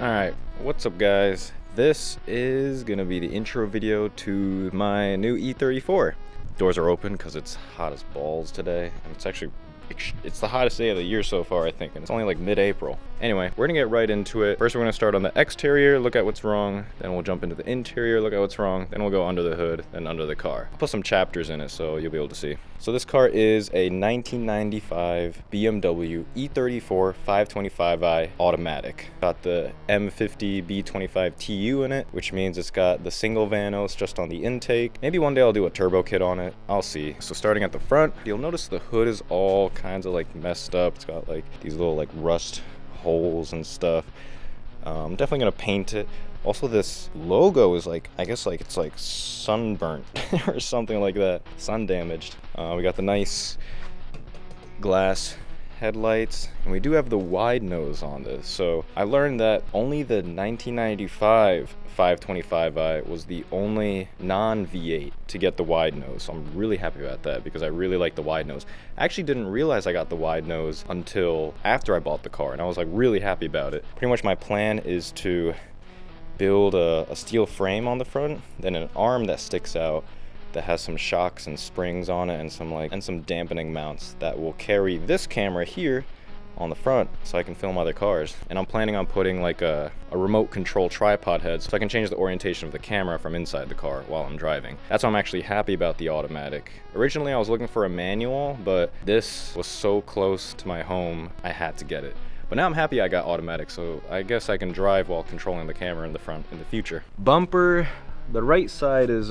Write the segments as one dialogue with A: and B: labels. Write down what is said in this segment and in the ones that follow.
A: Alright, what's up guys? This is gonna be the intro video to my new E34. Doors are open because it's hot as balls today, and it's the hottest day of the year so far, I think, and it's only like mid-April. Anyway, we're gonna get right into it. First we're gonna start on the exterior, look at what's wrong, then we'll jump into the interior, look at what's wrong, then we'll go under the hood, then under the car. I'll put some chapters in it so you'll be able to see. So this car is a 1995 BMW E34 525i automatic. Got the M50 B25 TU in it, which means it's got the single vanos just on the intake. Maybe one day I'll do a turbo kit on it, I'll see. So starting at the front, you'll notice the hood is all kinds of like messed up. It's got like these little like rust holes and stuff. I'm definitely gonna paint it. Also, this logo is like, I guess like it's like sunburnt or something like that, sun damaged. We got the nice glass headlights, and we do have the wide nose on this. So I learned that only the 1995 525i was the only non-V8 to get the wide nose. So I'm really happy about that because I really like the wide nose. I actually didn't realize I got the wide nose until after I bought the car, and I was like really happy about it. Pretty much my plan is to build a steel frame on the front, then an arm that sticks out that has some shocks and springs on it and some dampening mounts that will carry this camera here on the front so I can film other cars. And I'm planning on putting like a remote control tripod head so I can change the orientation of the camera from inside the car while I'm driving. That's why I'm actually happy about the automatic. Originally I was looking for a manual, but this was so close to my home I had to get it. But now I'm happy I got automatic, so I guess I can drive while controlling the camera in the front in the future. Bumper, the right side is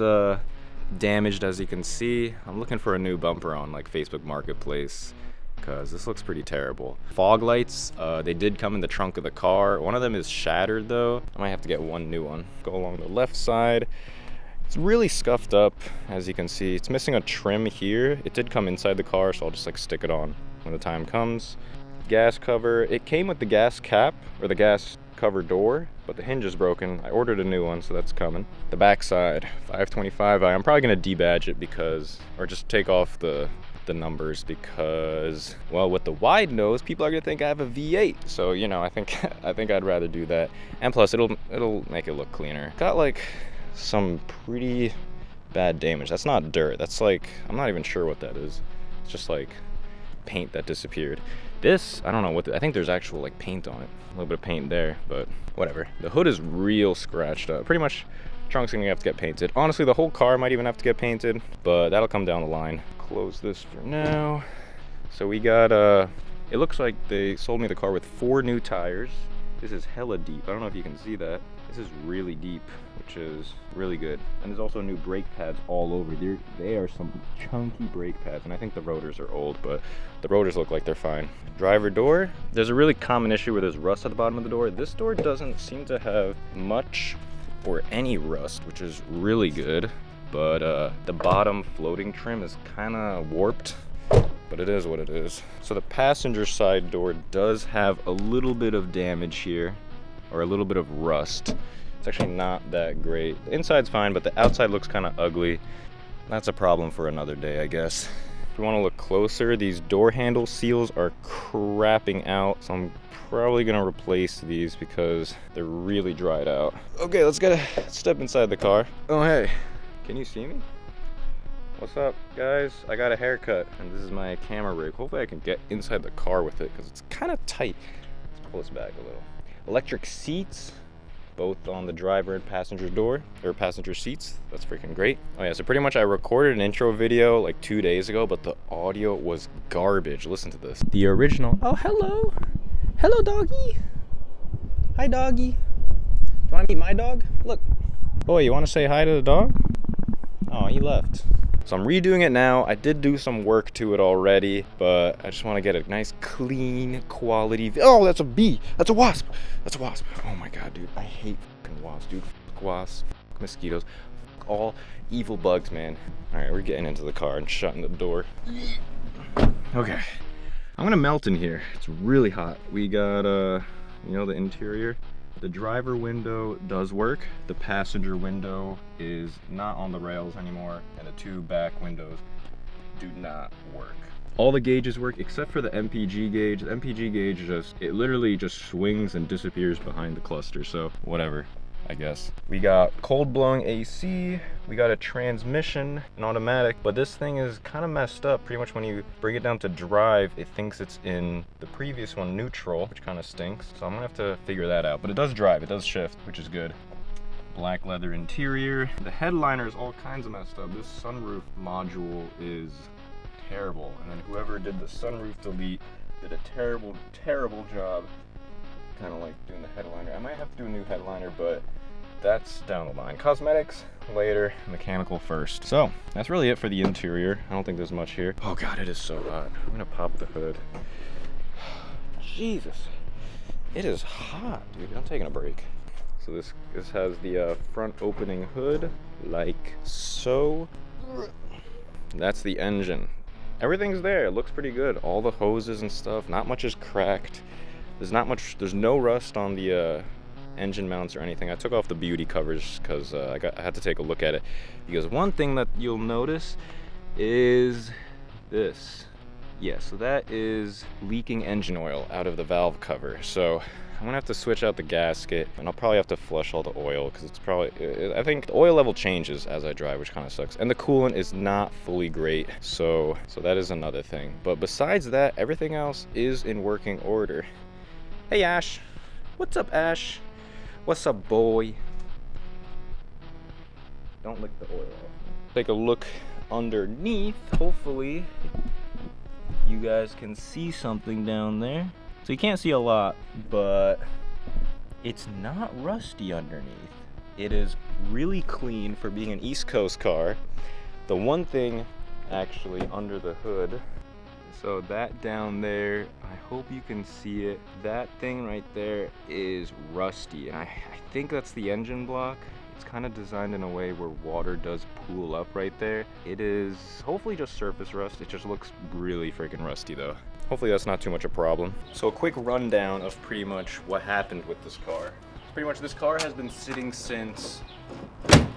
A: damaged, as you can see. I'm looking for a new bumper on like Facebook Marketplace because this looks pretty terrible. Fog lights, they did come in the trunk of the car. One of them is shattered though. I might have to get one new one. Go along the left side. It's really scuffed up, as you can see. It's missing a trim here. It did come inside the car, so I'll just like stick it on when the time comes. Gas cover, it came with the gas cap or the gas cover door, but the hinge is broken. I ordered a new one, so that's coming. The back side, 525i. I'm probably gonna debadge it or just take off the numbers because, well, with the wide nose, people are gonna think I have a V8. So, you know, I think I'd rather do that. And plus, it'll make it look cleaner. Got like some pretty bad damage. That's not dirt. That's like, I'm not even sure what that is. It's just like paint that disappeared. This, I don't know what, I think there's actual like paint on it. A little bit of paint there, but whatever. The hood is real scratched up. Pretty much trunk's gonna have to get painted. Honestly, the whole car might even have to get painted, but that'll come down the line. Close this for now. So we got, it looks like they sold me the car with 4 new tires. This is hella deep. I don't know if you can see that. This is really deep, which is really good. And there's also new brake pads all over. They are some chunky brake pads, and I think the rotors are old, but the rotors look like they're fine. Driver door, there's a really common issue where there's rust at the bottom of the door. This door doesn't seem to have much or any rust, which is really good, but the bottom floating trim is kind of warped, but it is what it is. So the passenger side door does have a little bit of damage here, or a little bit of rust. It's actually not that great. The inside's fine, but the outside looks kind of ugly. That's a problem for another day, I guess. If you want to look closer, these door handle seals are crapping out, so I'm probably gonna replace these because they're really dried out. Okay, let's step inside the car. Oh, hey, can you see me? What's up, guys? I got a haircut, and this is my camera rig. Hopefully I can get inside the car with it because it's kind of tight. Let's pull this back a little. Electric seats, both on the driver and passenger door, or passenger seats. That's freaking great. Oh yeah, so pretty much I recorded an intro video like 2 days ago, but the audio was garbage. Listen to this. The original. Oh, hello. Hello, doggy. Hi, doggy. You want to meet my dog? Look. Boy, you want to say hi to the dog? Oh, he left. So I'm redoing it now. I did do some work to it already, but I just want to get a nice, clean, quality. Oh, that's a bee. That's a wasp. That's a wasp. Oh my God, dude. I hate fucking wasps, dude. Fuck wasps. Fuck mosquitoes. Fuck all evil bugs, man. All right, we're getting into the car and shutting the door. Okay. I'm gonna melt in here. It's really hot. We got, you know, the interior. The driver window does work. The passenger window is not on the rails anymore, and the 2 back windows do not work. All the gauges work except for the MPG gauge. The MPG gauge it literally just swings and disappears behind the cluster, so whatever, I guess. We got cold blowing AC, we got a transmission, an automatic, but this thing is kind of messed up. Pretty much when you bring it down to drive, it thinks it's in the previous one neutral, which kind of stinks. So I'm gonna have to figure that out, but it does drive, it does shift, which is good. Black leather interior. The headliner is all kinds of messed up. This sunroof module is terrible, and then whoever did the sunroof delete did a terrible job kind of like doing the headliner. I might have to do a new headliner, but that's down the line. Cosmetics later, mechanical first. So that's really it for the interior. I don't think there's much here. Oh god, it is so hot. I'm gonna pop the hood. Jesus, it is hot, dude. I'm taking a break. So this has the front opening hood like so. That's the engine. Everything's there. It looks pretty good. All the hoses and stuff. Not much is cracked. There's no rust on the engine mounts or anything. I took off the beauty covers because I had to take a look at it. Because one thing that you'll notice is this. Yeah, so that is leaking engine oil out of the valve cover. So I'm gonna have to switch out the gasket, and I'll probably have to flush all the oil because it's probably, I think the oil level changes as I drive, which kind of sucks. And the coolant is not fully great, so that is another thing. But besides that, everything else is in working order. Hey Ash, what's up Ash? What's up boy? Don't lick the oil off. Take a look underneath, hopefully you guys can see something down there. So you can't see a lot, but it's not rusty underneath. It is really clean for being an East Coast car. The one thing actually under the hood, so that down there, I hope you can see it. That thing right there is rusty. And I think that's the engine block. It's kind of designed in a way where water does pool up right there. It is hopefully just surface rust. It just looks really freaking rusty though. Hopefully that's not too much a problem. So a quick rundown of pretty much what happened with this car. Pretty much this car has been sitting since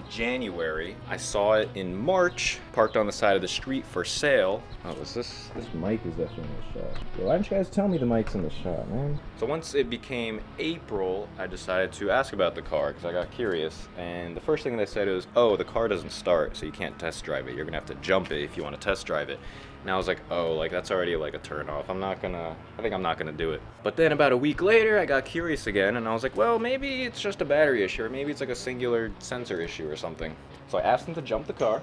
A: January. I saw it in March, parked on the side of the street for sale. Oh, this mic is definitely in the shot. Yo, why didn't you guys tell me the mic's in the shot, man? So once it became April, I decided to ask about the car because I got curious. And the first thing they said was, oh, the car doesn't start, so you can't test drive it. You're gonna have to jump it if you want to test drive it. And I was like, oh, like that's already like a turn off. I think I'm not gonna do it. But then about a week later, I got curious again and I was like, well, maybe it's just a battery issue or maybe it's like a singular sensor issue or something. So I asked them to jump the car.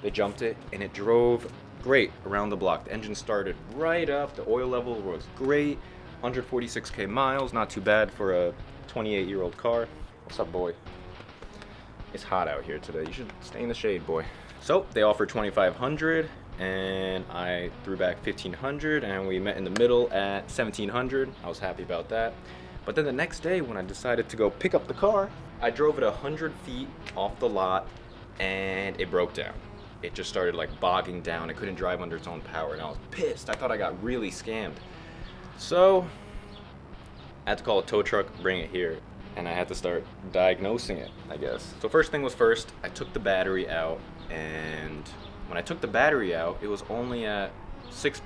A: They jumped it and it drove great around the block. The engine started right up. The oil level was great. 146K miles, not too bad for a 28-year-old car. What's up, boy? It's hot out here today. You should stay in the shade, boy. So they offered $2,500. And I threw back $1,500 and we met in the middle at $1,700. I was happy about that. But then the next day when I decided to go pick up the car, I drove it 100 feet off the lot and it broke down. It just started like bogging down. It couldn't drive under its own power and I was pissed. I thought I got really scammed. So I had to call a tow truck, bring it here, and I had to start diagnosing it, I guess. So first thing was first, I took the battery out, and when I took the battery out, it was only at 6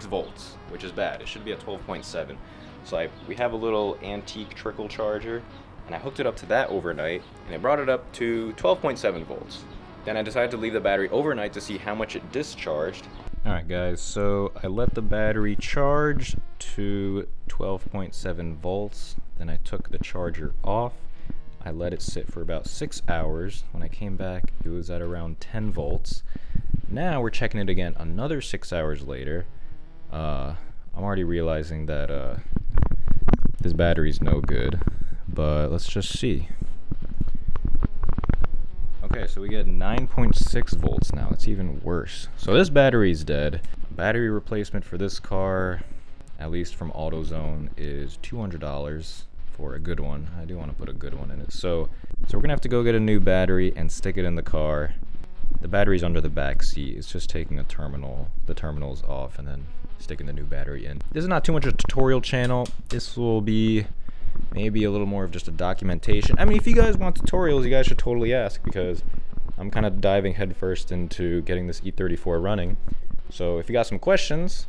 A: volts, which is bad. It should be at 12.7. So we have a little antique trickle charger, and I hooked it up to that overnight, and it brought it up to 12.7 volts. Then I decided to leave the battery overnight to see how much it discharged. Alright guys, so I let the battery charge to 12.7 volts. Then I took the charger off. I let it sit for about 6 hours. When I came back, it was at around 10 volts. Now we're checking it again another 6 hours later. I'm already realizing that this battery's no good, but let's just see. Okay, so we get 9.6 volts now. It's even worse. So this battery's dead. Battery replacement for this car, at least from AutoZone, is $200 for a good one. I do want to put a good one in it. So we're gonna have to go get a new battery and stick it in the car. The battery's under the back seat. It's just taking the terminals off and then sticking the new battery in. This is not too much of a tutorial channel. This will be maybe a little more of just a documentation. I mean, if you guys want tutorials, you guys should totally ask, because I'm kind of diving headfirst into getting this E34 running. So if you got some questions,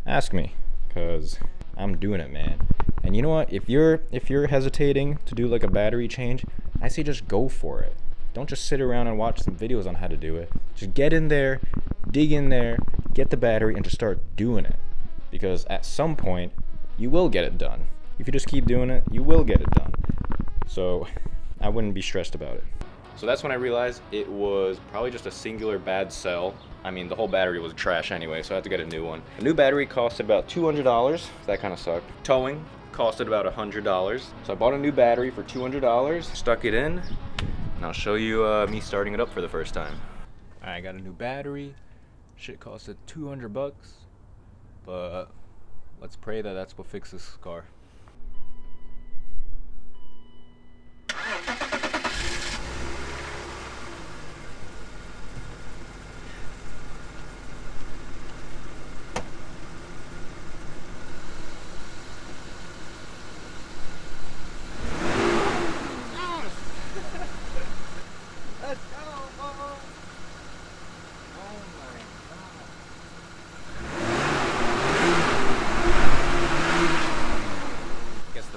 A: ask me, because I'm doing it, man. And you know what? If you're hesitating to do like a battery change, I say just go for it. Don't just sit around and watch some videos on how to do it. Just get in there, dig in there, get the battery, and just start doing it. Because at some point, you will get it done. If you just keep doing it, you will get it done. So I wouldn't be stressed about it. So that's when I realized it was probably just a singular bad cell. I mean, the whole battery was trash anyway, so I had to get a new one. A new battery costed about $200. That kind of sucked. Towing costed about $100. So I bought a new battery for $200, stuck it in, and I'll show you me starting it up for the first time. All right, I got a new battery. Shit costed 200 bucks, but let's pray that that's what fixes this car.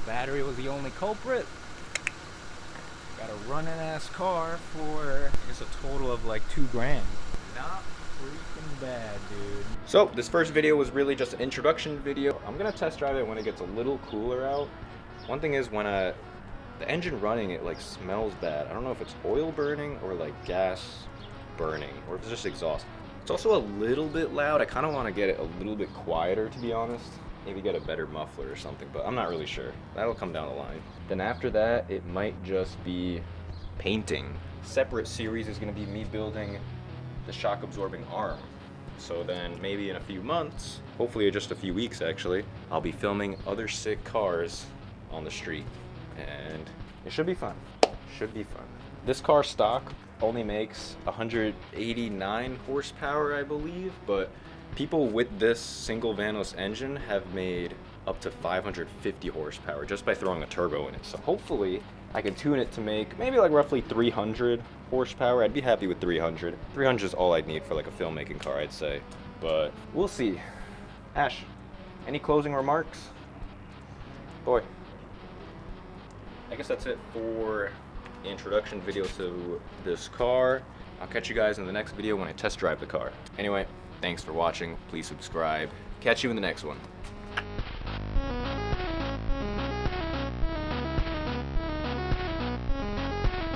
A: Battery was the only culprit. Got a running ass car for, I guess, a total of like $2,000. Not freaking bad, dude. So this first video was really just an introduction video. I'm gonna test drive it when it gets a little cooler out. One thing is when the engine running, it like smells bad. I don't know if it's oil burning or like gas burning, or if it's just exhaust. It's also a little bit loud. I kind of want to get it a little bit quieter, to be honest. Maybe get a better muffler or something, but I'm not really sure. That'll come down the line. Then after that, it might just be painting. Separate series is gonna be me building the shock absorbing arm. So then maybe in a few months, hopefully just a few weeks actually, I'll be filming other sick cars on the street. And it should be fun. Should be fun. This car stock only makes 189 horsepower, I believe, but people with this single vanless engine have made up to 550 horsepower just by throwing a turbo in it. So hopefully I can tune it to make maybe like roughly 300 horsepower. I'd be happy with 300. 300 is all I'd need for like a filmmaking car, I'd say. But we'll see. Ash, any closing remarks? Boy. I guess that's it for the introduction video to this car. I'll catch you guys in the next video when I test drive the car. Anyway, thanks for watching. Please subscribe. Catch you in the next one.